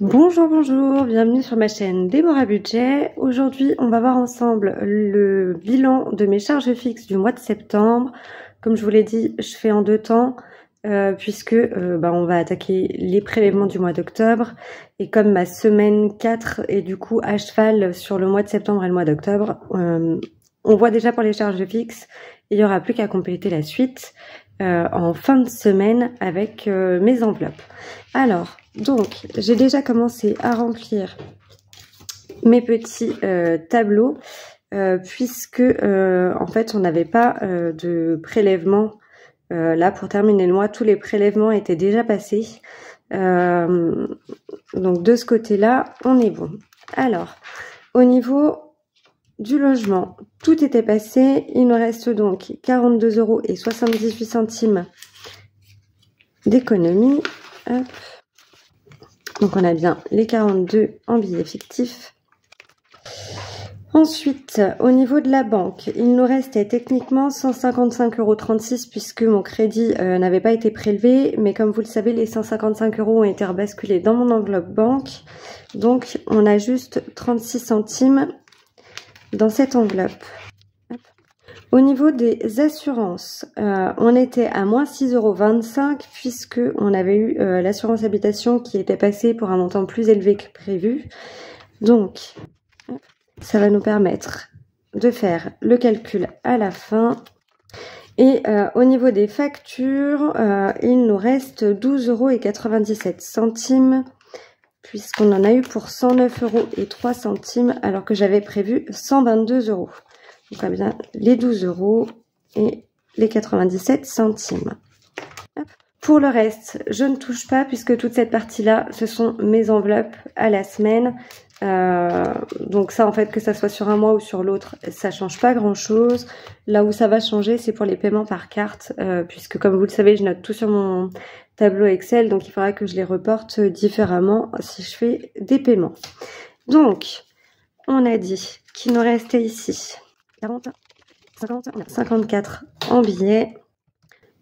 Bonjour, bonjour, bienvenue sur ma chaîne Déborah Budget. Aujourd'hui, on va voir ensemble le bilan de mes charges fixes du mois de septembre. Comme je vous l'ai dit, je fais en deux temps puisque on va attaquer les prélèvements du mois d'octobre. Et comme ma semaine 4 est du coup à cheval sur le mois de septembre et le mois d'octobre, on voit déjà pour les charges fixes, il n'y aura plus qu'à compléter la suite en fin de semaine avec mes enveloppes. Alors, donc, j'ai déjà commencé à remplir mes petits tableaux puisque en fait, on n'avait pas de prélèvement là pour terminer le mois. Tous les prélèvements étaient déjà passés. Donc, de ce côté-là, on est bon. Alors, au niveau du logement, tout était passé. Il nous reste donc 42,78 € d'économie. Hop. Donc on a bien les 42 en billets fictifs. Ensuite, au niveau de la banque, il nous restait techniquement 155,36 € puisque mon crédit n'avait pas été prélevé. Mais comme vous le savez, les 155 € ont été rebasculés dans mon enveloppe banque. Donc on a juste 36 centimes dans cette enveloppe. Au niveau des assurances, on était à moins 6,25 € puisque on avait eu l'assurance habitation qui était passée pour un montant plus élevé que prévu. Donc, ça va nous permettre de faire le calcul à la fin. Et au niveau des factures, il nous reste 12,97 € puisqu'on en a eu pour 109,03 € alors que j'avais prévu 122 €. Donc, on a bien les 12 € et les 97 centimes. Hop. Pour le reste, je ne touche pas puisque toute cette partie-là, ce sont mes enveloppes à la semaine. Donc ça, en fait, que ça soit sur un mois ou sur l'autre, ça change pas grand-chose. Là où ça va changer, c'est pour les paiements par carte, puisque comme vous le savez, je note tout sur mon tableau Excel, donc il faudra que je les reporte différemment si je fais des paiements. Donc, on a dit qu'il nous restait ici 40, 50, on a 54 en billets.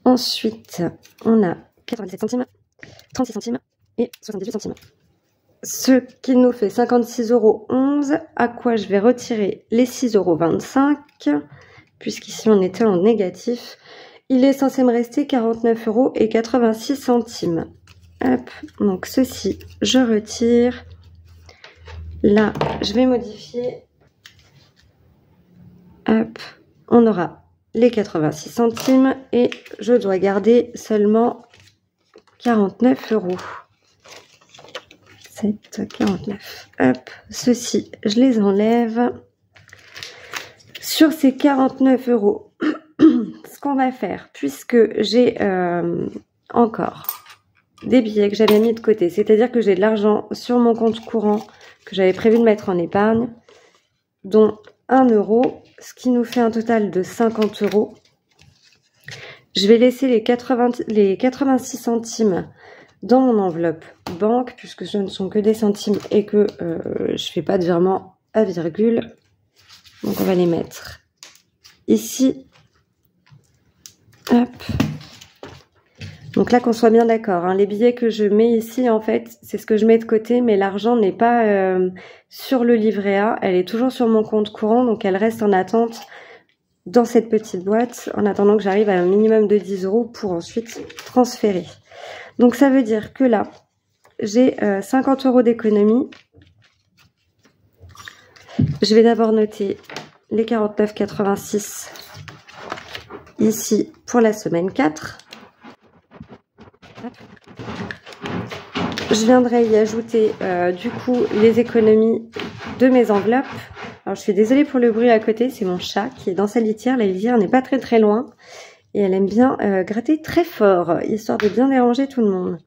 Ensuite, on a 97 centimes, 36 centimes et 78 centimes. Ce qui nous fait 56,11 €, à quoi je vais retirer les 6,25 €, puisqu'ici on était en négatif. Il est censé me rester 49,86 €. Hop, donc ceci, je retire. Là, je vais modifier. Hop, on aura les 86 centimes et je dois garder seulement 49 €. 7,49 €. Hop, ceci, je les enlève. Sur ces 49 €, ce qu'on va faire, puisque j'ai encore des billets que j'avais mis de côté, c'est-à-dire que j'ai de l'argent sur mon compte courant que j'avais prévu de mettre en épargne, dont 1 €, ce qui nous fait un total de 50 €. Je vais laisser les 86 centimes dans mon enveloppe banque, puisque ce ne sont que des centimes et que je fais pas de virement à virgule. Donc on va les mettre ici. Hop. Donc là, qu'on soit bien d'accord, hein, les billets que je mets ici, en fait, c'est ce que je mets de côté, mais l'argent n'est pas sur le livret A, elle est toujours sur mon compte courant, donc elle reste en attente dans cette petite boîte, en attendant que j'arrive à un minimum de 10 € pour ensuite transférer. Donc ça veut dire que là, j'ai 50 € d'économie. Je vais d'abord noter les 49,86 € ici pour la semaine 4. Je viendrai y ajouter du coup les économies de mes enveloppes. Alors je suis désolée pour le bruit à côté, c'est mon chat qui est dans sa litière. La litière n'est pas très loin et elle aime bien gratter très fort, histoire de bien déranger tout le monde.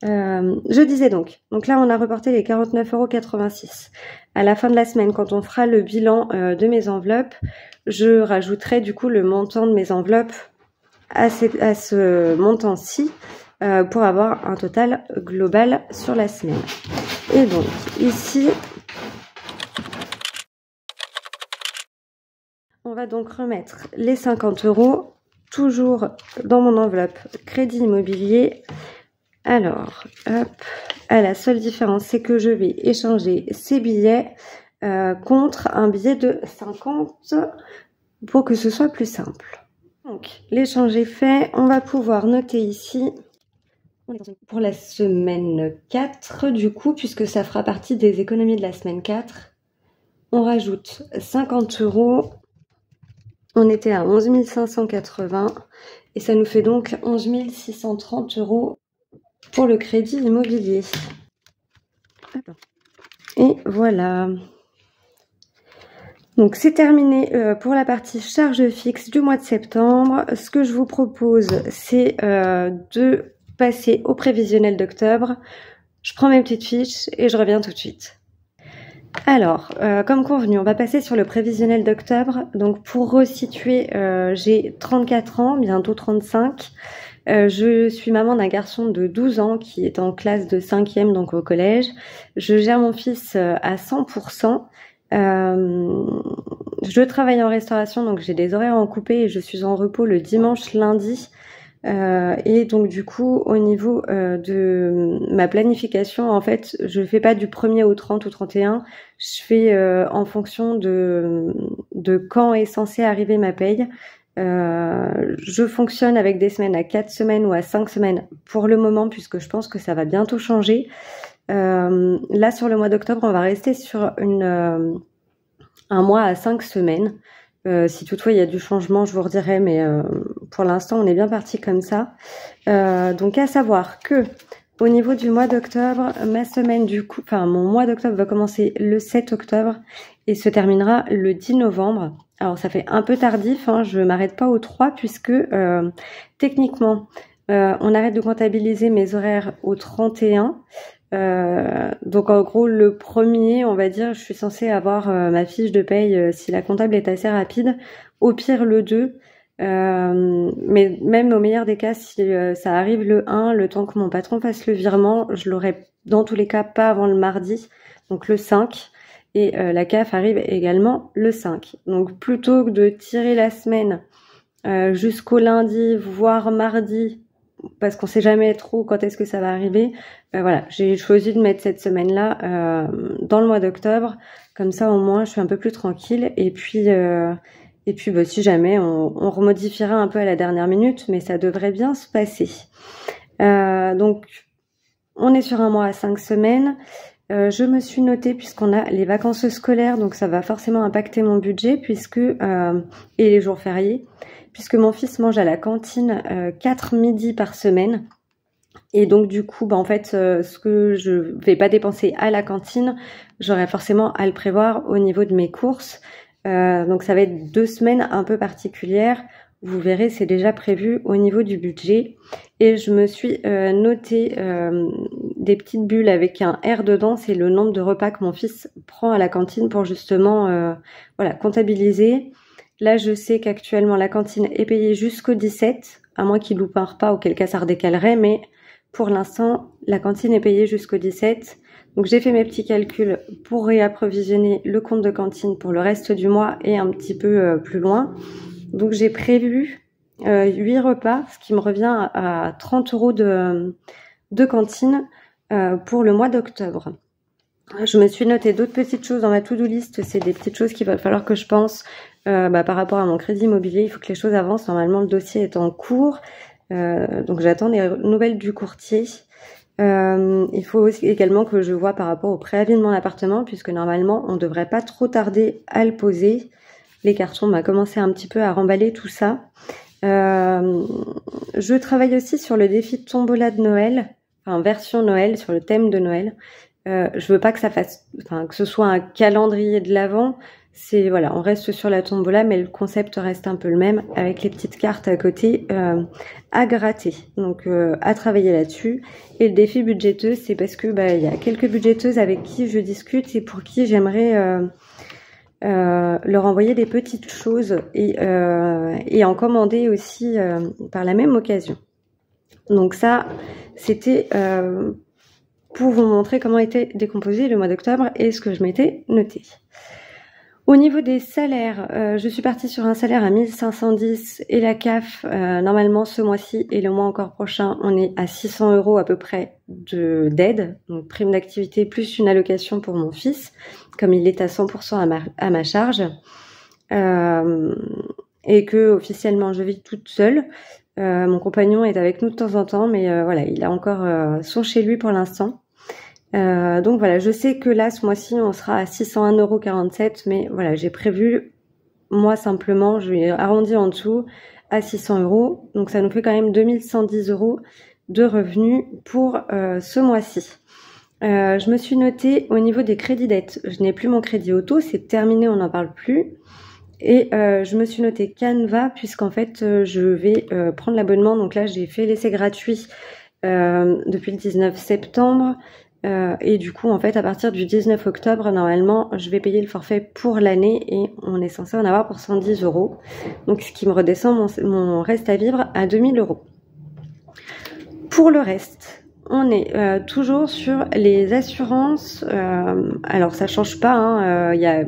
Je disais donc là on a reporté les 49,86 €. À la fin de la semaine, quand on fera le bilan de mes enveloppes, je rajouterai du coup le montant de mes enveloppes à ce montant-ci pour avoir un total global sur la semaine. Et donc ici, on va donc remettre les 50 € toujours dans mon enveloppe crédit immobilier. Alors, hop, la seule différence, c'est que je vais échanger ces billets contre un billet de 50 pour que ce soit plus simple. Donc, l'échange est fait. On va pouvoir noter ici pour la semaine 4, du coup, puisque ça fera partie des économies de la semaine 4. On rajoute 50 €. On était à 11 580 et ça nous fait donc 11 630 € pour le crédit immobilier. Et voilà. Donc c'est terminé pour la partie charge fixe du mois de septembre. Ce que je vous propose, c'est de passer au prévisionnel d'octobre. Je prends mes petites fiches et je reviens tout de suite. Alors, comme convenu, on va passer sur le prévisionnel d'octobre. Donc pour resituer, j'ai 34 ans, bientôt 35. Je suis maman d'un garçon de 12 ans qui est en classe de 5e, donc au collège. Je gère mon fils à 100%. Je travaille en restauration, donc j'ai des horaires en coupé et je suis en repos le dimanche, lundi. Et donc du coup, au niveau de ma planification, en fait, je fais pas du 1er au 30 ou 31. Je fais en fonction de quand est censé arriver ma paye. Je fonctionne avec des semaines à 4 semaines ou à 5 semaines pour le moment, puisque je pense que ça va bientôt changer. Là, sur le mois d'octobre, on va rester sur un mois à 5 semaines. Si toutefois il y a du changement, je vous redirai, mais pour l'instant, on est bien parti comme ça. Donc, à savoir que au niveau du mois d'octobre, mon mois d'octobre va commencer le 7 octobre et se terminera le 10 novembre. Alors, ça fait un peu tardif, hein, je m'arrête pas au 3 puisque techniquement, on arrête de comptabiliser mes horaires au 31. Donc en gros le premier, on va dire, je suis censée avoir ma fiche de paye si la comptable est assez rapide, au pire le 2, mais même au meilleur des cas, si ça arrive le 1, le temps que mon patron fasse le virement, je l'aurai dans tous les cas pas avant le mardi, donc le 5, et la CAF arrive également le 5. Donc plutôt que de tirer la semaine jusqu'au lundi, voire mardi, parce qu'on sait jamais trop quand est-ce que ça va arriver. Voilà, j'ai choisi de mettre cette semaine-là dans le mois d'octobre. Comme ça, au moins, je suis un peu plus tranquille. Et puis bah, si jamais, on remodifiera un peu à la dernière minute, mais ça devrait bien se passer. Donc, on est sur un mois à 5 semaines. Je me suis notée, puisqu'on a les vacances scolaires, donc ça va forcément impacter mon budget, et les jours fériés, puisque mon fils mange à la cantine 4 midis par semaine. Et donc du coup, bah, en fait, ce que je vais pas dépenser à la cantine, j'aurai forcément à le prévoir au niveau de mes courses. Donc ça va être 2 semaines un peu particulières. Vous verrez, c'est déjà prévu au niveau du budget. Et je me suis noté des petites bulles avec un R dedans. C'est le nombre de repas que mon fils prend à la cantine pour justement voilà, comptabiliser. Là, je sais qu'actuellement, la cantine est payée jusqu'au 17, à moins qu'il loupe un repas, auquel cas ça redécalerait. Mais pour l'instant, la cantine est payée jusqu'au 17. Donc, j'ai fait mes petits calculs pour réapprovisionner le compte de cantine pour le reste du mois et un petit peu plus loin. Donc, j'ai prévu 8 repas, ce qui me revient à 30 € de cantine pour le mois d'octobre. Je me suis noté d'autres petites choses dans ma to-do list. C'est des petites choses qu'il va falloir que je pense par rapport à mon crédit immobilier. Il faut que les choses avancent. Normalement, le dossier est en cours. Donc, j'attends des nouvelles du courtier. Il faut aussi également que je vois par rapport au préavis de mon appartement, puisque normalement, on ne devrait pas trop tarder à le poser. Les cartons, on va commencer un petit peu à remballer tout ça. Je travaille aussi sur le défi de tombola de Noël, enfin version Noël, sur le thème de Noël. Je veux pas que que ce soit un calendrier de l'Avent. C'est voilà, on reste sur la tombola, mais le concept reste un peu le même, avec les petites cartes à côté à gratter. Donc à travailler là-dessus. Et le défi budgéteux, c'est parce que il y a quelques budgéteuses avec qui je discute et pour qui j'aimerais leur envoyer des petites choses et en commander aussi par la même occasion. Donc ça, c'était pour vous montrer comment était décomposé le mois d'octobre et ce que je m'étais noté. Au niveau des salaires, je suis partie sur un salaire à 1510 et la CAF, normalement ce mois-ci et le mois encore prochain, on est à 600 € à peu près d'aide, donc prime d'activité plus une allocation pour mon fils, comme il est à 100% à ma charge, et que officiellement je vis toute seule. Mon compagnon est avec nous de temps en temps, mais voilà, il a encore son chez lui pour l'instant. Donc voilà, je sais que là, ce mois-ci, on sera à 601,47 €, mais voilà, j'ai prévu, moi simplement, je vais arrondir en dessous à 600 €, donc ça nous fait quand même 2110 € de revenus pour ce mois-ci. Je me suis notée au niveau des crédits dettes, je n'ai plus mon crédit auto, c'est terminé, on n'en parle plus. Et je me suis notée Canva, puisqu'en fait, je vais prendre l'abonnement, donc là, j'ai fait l'essai gratuit depuis le 19 septembre. Et du coup, en fait, à partir du 19 octobre, normalement, je vais payer le forfait pour l'année et on est censé en avoir pour 110 €. Donc, ce qui me redescend mon reste à vivre à 2000 €. Pour le reste, on est toujours sur les assurances. Alors, ça change pas, hein, y a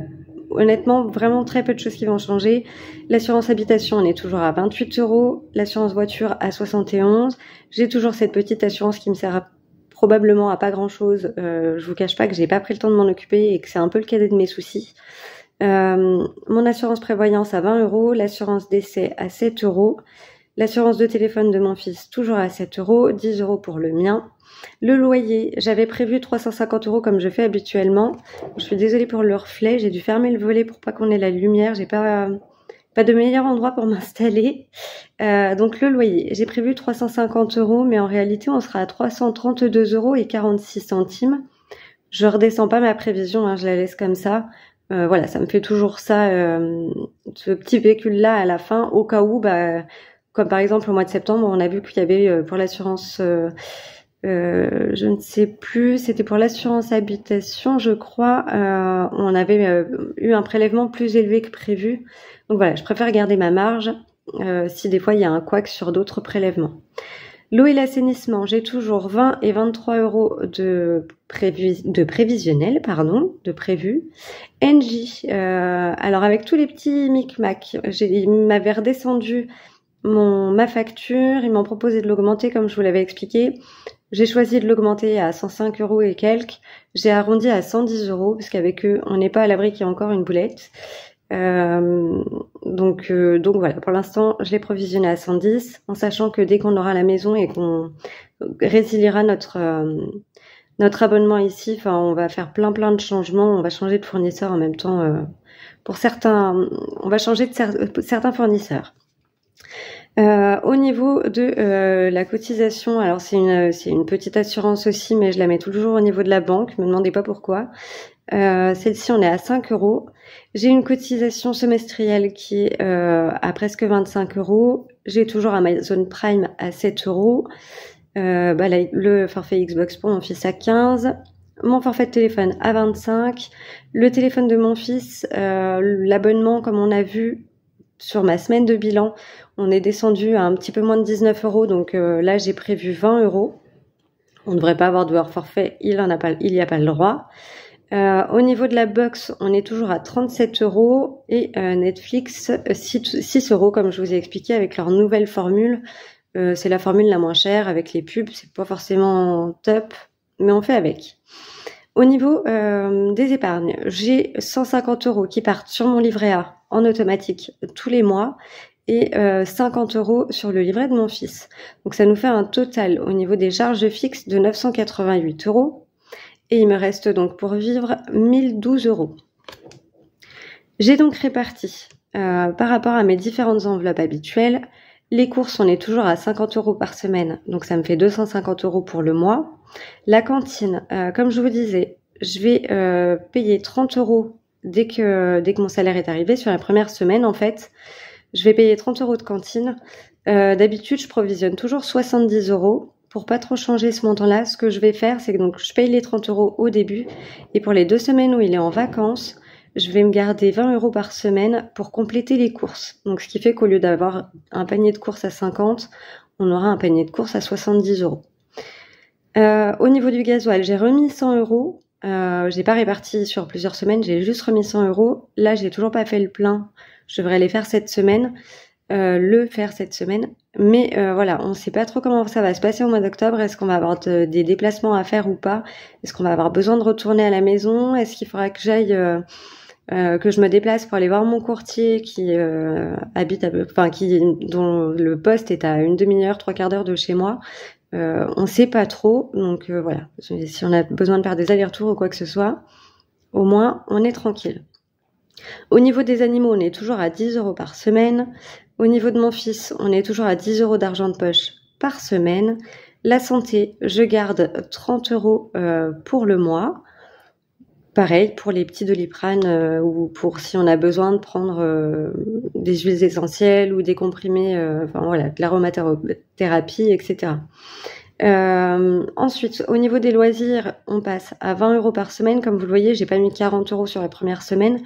honnêtement vraiment très peu de choses qui vont changer. L'assurance habitation, on est toujours à 28 €. L'assurance voiture à 71. J'ai toujours cette petite assurance qui me sert à probablement à pas grand chose. Je vous cache pas que j'ai pas pris le temps de m'en occuper et que c'est un peu le cadet de mes soucis. Mon assurance prévoyance à 20 €, l'assurance décès à 7 €, l'assurance de téléphone de mon fils toujours à 7 €, 10 € pour le mien. Le loyer, j'avais prévu 350 € comme je fais habituellement. Je suis désolée pour le reflet, j'ai dû fermer le volet pour pas qu'on ait la lumière. J'ai pas de meilleur endroit pour m'installer. Donc le loyer, j'ai prévu 350 €, mais en réalité, on sera à 332,46 €. Je redescends pas ma prévision, hein, je la laisse comme ça. Voilà, ça me fait toujours ça, ce petit pécule-là à la fin, au cas où, comme par exemple au mois de septembre, on a vu qu'il y avait pour l'assurance... je ne sais plus, c'était pour l'assurance habitation, je crois, on avait eu un prélèvement plus élevé que prévu. Donc voilà, je préfère garder ma marge si des fois il y a un couac sur d'autres prélèvements. L'eau et l'assainissement, j'ai toujours 20 et 23 € de prévisionnel, de prévu. Engie, alors avec tous les petits micmacs, il m'avait redescendu ma facture, ils m'ont proposé de l'augmenter comme je vous l'avais expliqué. J'ai choisi de l'augmenter à 105 € et quelques. J'ai arrondi à 110 € parce qu'avec eux, on n'est pas à l'abri qu'il y ait encore une boulette. Donc voilà, pour l'instant, je l'ai provisionné à 110, en sachant que dès qu'on aura la maison et qu'on résiliera notre abonnement ici, enfin, on va faire plein de changements. On va changer de fournisseur en même temps. Pour certains, on va changer de certains fournisseurs. Au niveau de la cotisation, alors c'est une petite assurance aussi, mais je la mets toujours au niveau de la banque, me demandez pas pourquoi. Celle-ci, on est à 5 €. J'ai une cotisation semestrielle qui est à presque 25 €. J'ai toujours Amazon Prime à 7 €. Le forfait Xbox pour mon fils à 15. Mon forfait de téléphone à 25. Le téléphone de mon fils, l'abonnement, comme on a vu sur ma semaine de bilan, on est descendu à un petit peu moins de 19 €. Donc là, j'ai prévu 20 €. On ne devrait pas avoir de hors forfait. Il n'y a pas le droit. Au niveau de la box, on est toujours à 37 € et Netflix 6 € comme je vous ai expliqué avec leur nouvelle formule. C'est la formule la moins chère avec les pubs, c'est pas forcément top, mais on fait avec. Au niveau des épargnes, j'ai 150 € qui partent sur mon livret A en automatique tous les mois et 50 € sur le livret de mon fils. Donc ça nous fait un total au niveau des charges fixes de 988 € et il me reste donc pour vivre 1012 €. J'ai donc réparti par rapport à mes différentes enveloppes habituelles. Les courses, on est toujours à 50 € par semaine, donc ça me fait 250 € pour le mois. La cantine, comme je vous disais, je vais payer 30 € dès que mon salaire est arrivé. Sur la première semaine, en fait, je vais payer 30 € de cantine. D'habitude, je provisionne toujours 70 €. Pour pas trop changer ce montant-là, ce que je vais faire, c'est que donc je paye les 30 € au début, et pour les 2 semaines où il est en vacances, je vais me garder 20 € par semaine pour compléter les courses. Donc, ce qui fait qu'au lieu d'avoir un panier de courses à 50, on aura un panier de courses à 70 €. Au niveau du gasoil, j'ai remis 100 €. J'ai pas réparti sur plusieurs semaines, j'ai juste remis 100 €. Là, j'ai toujours pas fait le plein. Je devrais les faire cette semaine, Mais voilà, on sait pas trop comment ça va se passer au mois d'octobre. Est-ce qu'on va avoir des déplacements à faire ou pas? Est-ce qu'on va avoir besoin de retourner à la maison? Est-ce qu'il faudra que j'aille, que je me déplace pour aller voir mon courtier qui habite, dont le poste est à une demi-heure, 3/4 d'heure de chez moi? On sait pas trop, donc voilà. Si on a besoin de faire des allers-retours ou quoi que ce soit, au moins on est tranquille. Au niveau des animaux, on est toujours à 10 € par semaine. Au niveau de mon fils, on est toujours à 10 € d'argent de poche par semaine. La santé, je garde 30 € pour le mois. Pareil pour les petits Doliprane ou pour si on a besoin de prendre des huiles essentielles ou des comprimés, de l'aromathérapie, etc. Ensuite, au niveau des loisirs, on passe à 20 € par semaine. Comme vous le voyez, j'ai pas mis 40 € sur la première semaine.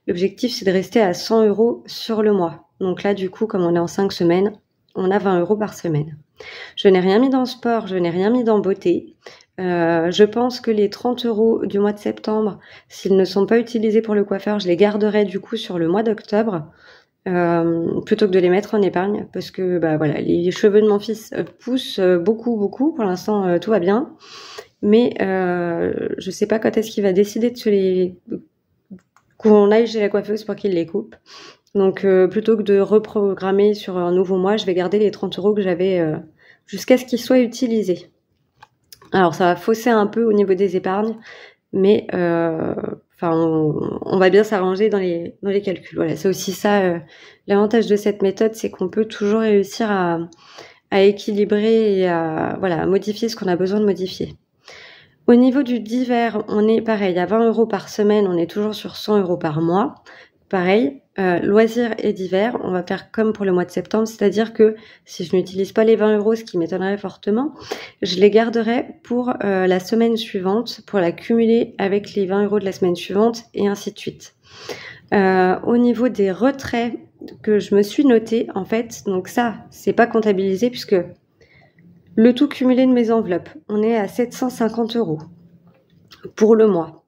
L'objectif, c'est de rester à 100 € sur le mois. Donc là, du coup, comme on est en 5 semaines, on a 20 € par semaine. Je n'ai rien mis dans le sport, je n'ai rien mis dans beauté. Je pense que les 30 € du mois de septembre, s'ils ne sont pas utilisés pour le coiffeur, je les garderai du coup sur le mois d'octobre. Plutôt que de les mettre en épargne, parce que les cheveux de mon fils poussent beaucoup. Pour l'instant, tout va bien, mais je sais pas quand est-ce qu'il va décider qu'on aille chez la coiffeuse pour qu'il les coupe. Donc plutôt que de reprogrammer sur un nouveau mois, je vais garder les 30 € que j'avais jusqu'à ce qu'ils soient utilisés. Alors ça va fausser un peu au niveau des épargnes, mais on va bien s'arranger dans les calculs. Voilà, c'est aussi ça l'avantage de cette méthode, c'est qu'on peut toujours réussir à équilibrer et à modifier ce qu'on a besoin de modifier. Au niveau du divers, on est pareil, à 20 € par semaine, on est toujours sur 100 € par mois. Pareil, loisirs et divers, on va faire comme pour le mois de septembre, c'est-à-dire que si je n'utilise pas les 20 €, ce qui m'étonnerait fortement, je les garderai pour la semaine suivante, pour la cumuler avec les 20 € de la semaine suivante, et ainsi de suite. Au niveau des retraits que je me suis noté, en fait, donc ça, c'est pas comptabilisé puisque le tout cumulé de mes enveloppes, on est à 750 € pour le mois.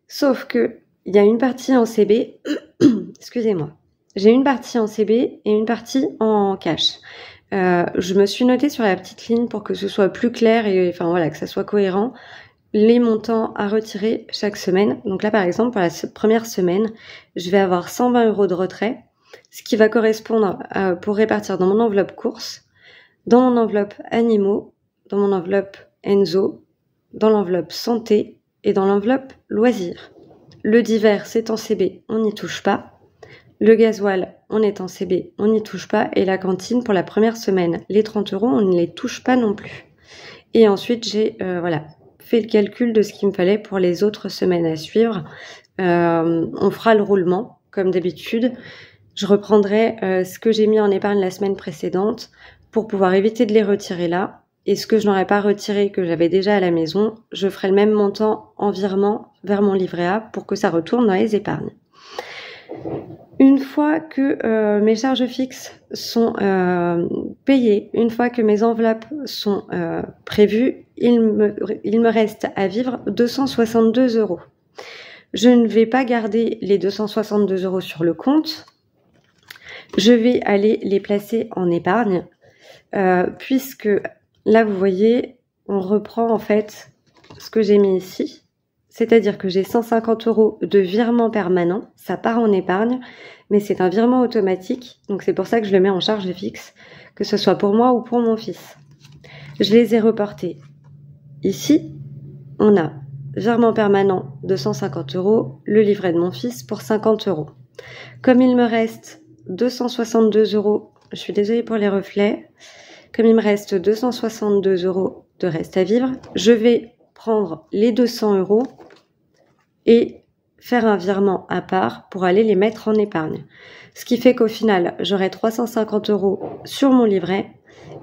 Sauf que il y a une partie en CB, excusez-moi, j'ai une partie en CB et une partie en cash. Je me suis notée sur la petite ligne pour que ce soit plus clair et que ça soit cohérent, les montants à retirer chaque semaine. Donc là, par exemple, pour la première semaine, je vais avoir 120 € de retrait, ce qui va correspondre pour répartir dans mon enveloppe courses, dans mon enveloppe animaux, dans mon enveloppe Enzo, dans l'enveloppe santé et dans l'enveloppe loisirs. Le divers, c'est en CB, on n'y touche pas. Le gasoil, on est en CB, on n'y touche pas. Et la cantine, pour la première semaine, les 30 €, on ne les touche pas non plus. Et ensuite, j'ai fait le calcul de ce qu'il me fallait pour les autres semaines à suivre. On fera le roulement, comme d'habitude. Je reprendrai ce que j'ai mis en épargne la semaine précédente pour pouvoir éviter de les retirer là. Et ce que je n'aurais pas retiré, que j'avais déjà à la maison, je ferai le même montant en virement vers mon livret A pour que ça retourne dans les épargnes. Une fois que mes charges fixes sont payées, une fois que mes enveloppes sont prévues, il me reste à vivre 262 €. Je ne vais pas garder les 262 € sur le compte. Je vais aller les placer en épargne puisque là, vous voyez, on reprend en fait ce que j'ai mis ici. C'est-à-dire que j'ai 150 € de virement permanent. Ça part en épargne, mais c'est un virement automatique. Donc c'est pour ça que je le mets en charge fixe, que ce soit pour moi ou pour mon fils. Je les ai reportés. Ici, on a virement permanent de 150 €, le livret de mon fils pour 50 €. Comme il me reste 262 €, je suis désolée pour les reflets, comme il me reste 262 € de reste à vivre, je vais prendre les 200 € et faire un virement à part pour aller les mettre en épargne. Ce qui fait qu'au final, j'aurai 350 € sur mon livret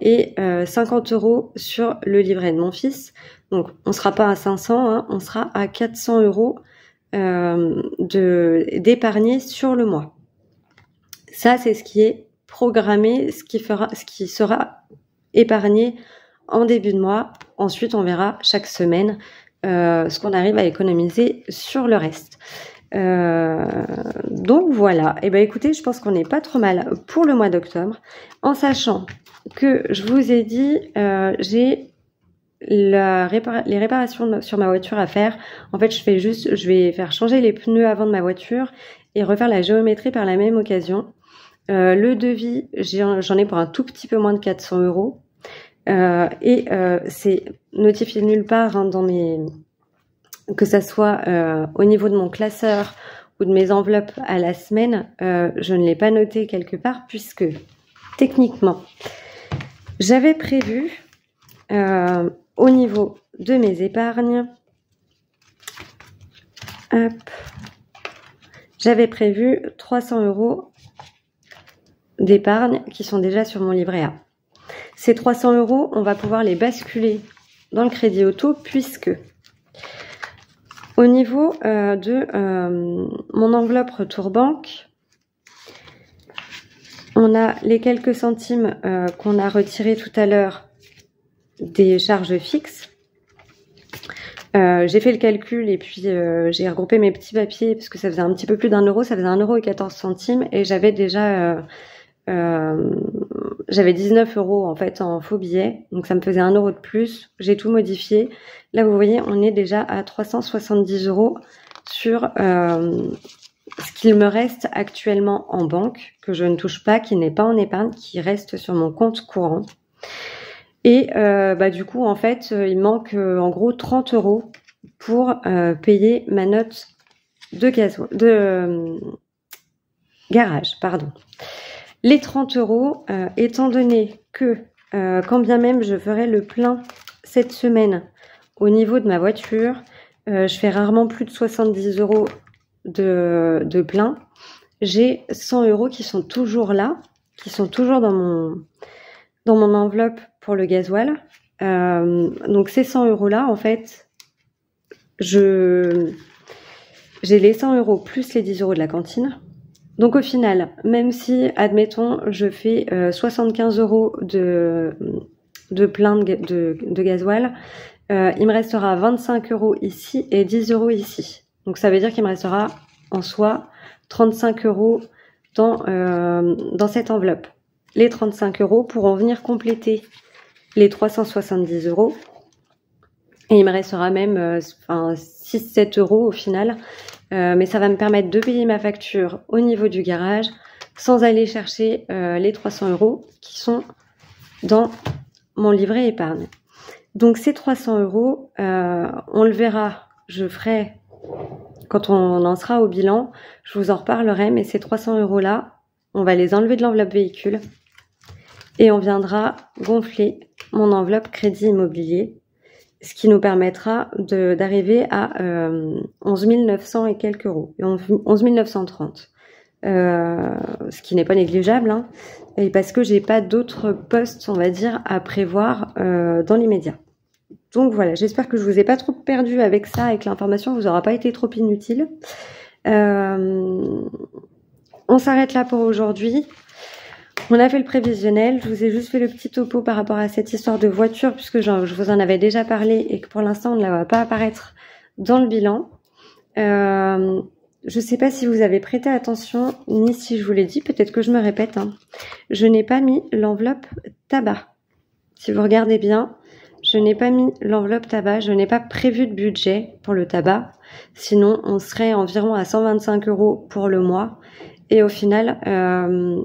et 50 € sur le livret de mon fils. Donc, on ne sera pas à 500, on sera à 400 € d'épargner sur le mois. Ça, c'est ce qui est programmé, ce qui sera épargné en début de mois. Ensuite, on verra chaque semaine ce qu'on arrive à économiser sur le reste. Donc voilà, et ben écoutez, je pense qu'on n'est pas trop mal pour le mois d'octobre, en sachant que je vous ai dit, j'ai les réparations sur ma voiture à faire. En fait, je vais faire changer les pneus avant de ma voiture et refaire la géométrie par la même occasion. Le devis, j'en ai pour un tout petit peu moins de 400 €. C'est notifié nulle part hein, que ça soit au niveau de mon classeur ou de mes enveloppes à la semaine, je ne l'ai pas noté quelque part puisque techniquement, j'avais prévu au niveau de mes épargnes, j'avais prévu 300 € d'épargne qui sont déjà sur mon livret A. Ces 300 €, on va pouvoir les basculer dans le crédit auto puisque au niveau de mon enveloppe retour banque, on a les quelques centimes qu'on a retirés tout à l'heure des charges fixes. J'ai fait le calcul et puis j'ai regroupé mes petits papiers parce que ça faisait un petit peu plus d'1 €, ça faisait 1,14 € et j'avais déjà j'avais 19 € en fait en faux billets, donc ça me faisait 1 € de plus. J'ai tout modifié. Là, vous voyez, on est déjà à 370 € sur ce qu'il me reste actuellement en banque, que je ne touche pas, qui n'est pas en épargne, qui reste sur mon compte courant. Et du coup, en fait, il manque en gros 30 € pour payer ma note de garage, pardon. Les 30 €, étant donné que quand bien même je ferai le plein cette semaine au niveau de ma voiture, je fais rarement plus de 70 € de plein. J'ai 100 € qui sont toujours là, qui sont toujours dans mon enveloppe pour le gasoil. Donc ces 100 € là, en fait, j'ai les 100 € plus les 10 € de la cantine. Donc au final, même si, admettons, je fais 75 € de plein de gasoil, il me restera 25 € ici et 10 € ici. Donc ça veut dire qu'il me restera en soi 35 € dans cette enveloppe. Les 35 € pourront venir compléter les 370 €. Et il me restera même 6-7 € au final. Mais ça va me permettre de payer ma facture au niveau du garage sans aller chercher les 300 € qui sont dans mon livret épargne. Donc ces 300 €, on le verra, je ferai quand on en sera au bilan, je vous en reparlerai, mais ces 300 € là, on va les enlever de l'enveloppe véhicule et on viendra gonfler mon enveloppe crédit immobilier, ce qui nous permettra d'arriver à 11 900 et quelques €, 11 930, ce qui n'est pas négligeable, hein, et parce que j'ai pas d'autres postes, on va dire, à prévoir dans l'immédiat. Donc voilà, j'espère que je vous ai pas trop perdu avec ça et que l'information vous aura pas été trop inutile. On s'arrête là pour aujourd'hui. On a fait le prévisionnel, je vous ai juste fait le petit topo par rapport à cette histoire de voiture puisque je vous en avais déjà parlé et que pour l'instant on ne la voit pas apparaître dans le bilan. Je ne sais pas si vous avez prêté attention ni si je vous l'ai dit, peut-être que je me répète, hein. Je n'ai pas mis l'enveloppe tabac. Si vous regardez bien, je n'ai pas mis l'enveloppe tabac, je n'ai pas prévu de budget pour le tabac. Sinon, on serait environ à 125 € pour le mois. Et au final,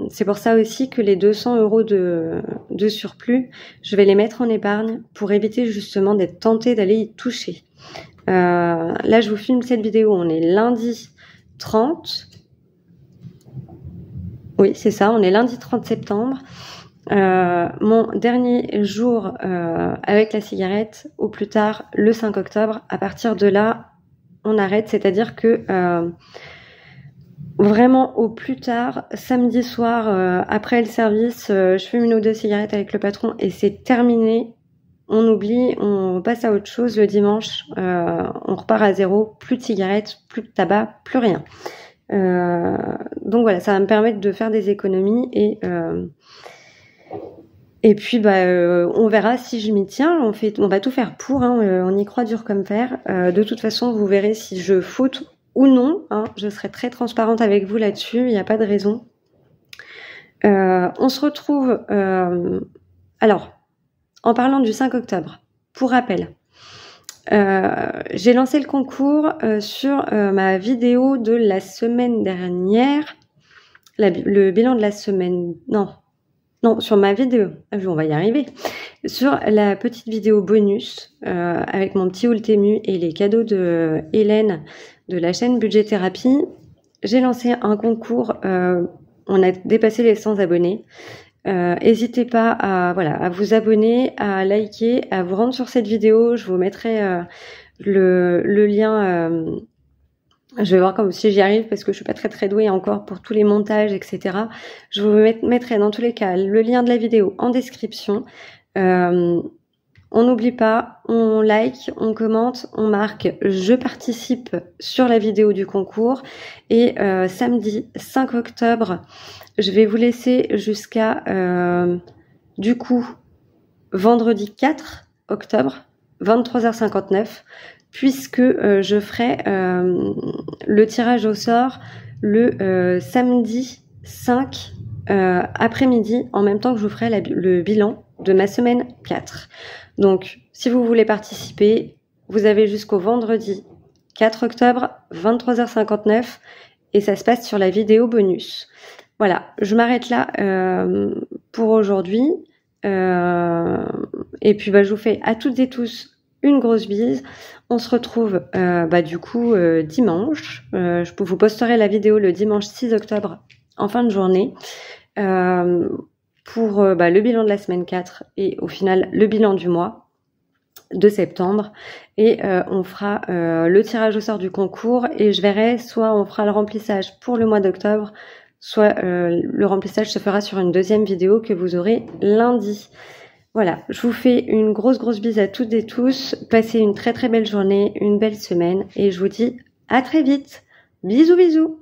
c'est pour ça aussi que les 200 € de surplus, je vais les mettre en épargne pour éviter justement d'être tentée d'aller y toucher. Là, je vous filme cette vidéo, on est lundi 30. Oui, c'est ça, on est lundi 30 septembre. Mon dernier jour avec la cigarette, au plus tard le 5 octobre. À partir de là, on arrête, c'est-à-dire que vraiment au plus tard, samedi soir, après le service, je fume 1 ou 2 cigarettes avec le patron et c'est terminé. On oublie, on passe à autre chose. Le dimanche, on repart à zéro, plus de cigarettes, plus de tabac, plus rien. Donc voilà, ça va me permettre de faire des économies et Et puis on verra si je m'y tiens. On va tout faire pour, hein, on y croit dur comme fer. De toute façon, vous verrez si je faute ou non, hein, je serai très transparente avec vous là-dessus, il n'y a pas de raison. On se retrouve, alors, en parlant du 5 octobre, pour rappel, j'ai lancé le concours sur ma vidéo de la semaine dernière, le bilan de la semaine, non, sur ma vidéo, on va y arriver, sur la petite vidéo bonus avec mon petit haul Temu et les cadeaux de Hélène de la chaîne Budget Thérapie. J'ai lancé un concours, on a dépassé les 100 abonnés. N'hésitez pas à vous abonner, à liker, à vous rendre sur cette vidéo. Je vous mettrai le lien. Je vais voir comme si j'y arrive parce que je suis pas très douée encore pour tous les montages, etc. Je vous mettrai dans tous les cas le lien de la vidéo en description. On n'oublie pas, on like, on commente, on marque, je participe sur la vidéo du concours. Et samedi 5 octobre, je vais vous laisser jusqu'à, du coup, vendredi 4 octobre, 23h59, puisque je ferai le tirage au sort le samedi 5 après-midi, en même temps que je vous ferai le bilan de ma semaine 4. Donc, si vous voulez participer, vous avez jusqu'au vendredi 4 octobre, 23h59, et ça se passe sur la vidéo bonus. Voilà, je m'arrête là pour aujourd'hui. Et puis, je vous fais à toutes et tous une grosse bise. On se retrouve du coup dimanche. Je vous posterai la vidéo le dimanche 6 octobre en fin de journée. Pour le bilan de la semaine 4 et au final le bilan du mois de septembre, et on fera le tirage au sort du concours, et je verrai, soit on fera le remplissage pour le mois d'octobre, soit le remplissage se fera sur une deuxième vidéo que vous aurez lundi. Voilà, je vous fais une grosse bise à toutes et tous, passez une très belle journée, une belle semaine, et je vous dis à très vite. Bisous.